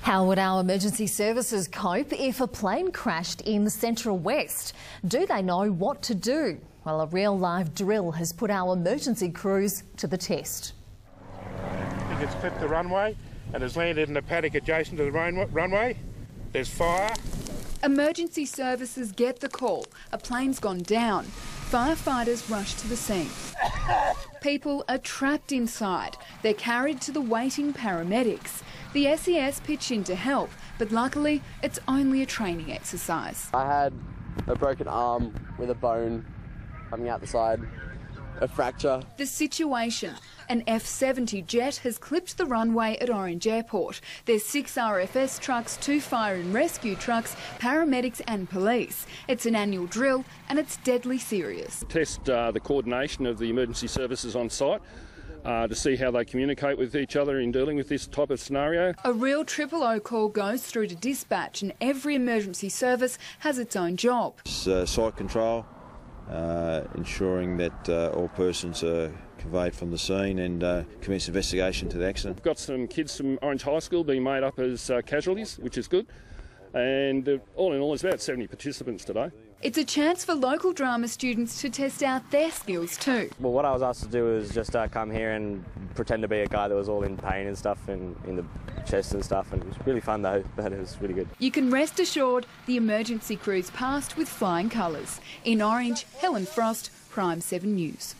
How would our emergency services cope if a plane crashed in the Central West? Do they know what to do? Well, a real-life drill has put our emergency crews to the test. It's clipped the runway and has landed in a paddock adjacent to the runway. There's fire. Emergency services get the call. A plane's gone down. Firefighters rush to the scene. People are trapped inside. They're carried to the waiting paramedics. The SES pitch in to help, but luckily it's only a training exercise. I had a broken arm with a bone coming out the side, a fracture. The situation: an F-70 jet has clipped the runway at Orange Airport. There's 6 RFS trucks, 2 fire and rescue trucks, paramedics and police. It's an annual drill and it's deadly serious. Test the coordination of the emergency services on site to see how they communicate with each other in dealing with this type of scenario. A real 000 call goes through to dispatch and every emergency service has its own job. Site control, ensuring that all persons are conveyed from the scene and commence investigation to the accident. We've got some kids from Orange High School being made up as casualties, which is good. And all in all, there's about 70 participants today. It's a chance for local drama students to test out their skills too. Well, what I was asked to do was just come here and pretend to be a guy that was all in pain and stuff, and in the chest and stuff, and it was really fun though. But it was really good. You can rest assured the emergency crews passed with flying colours. In Orange, Helen Frost, Prime 7 News.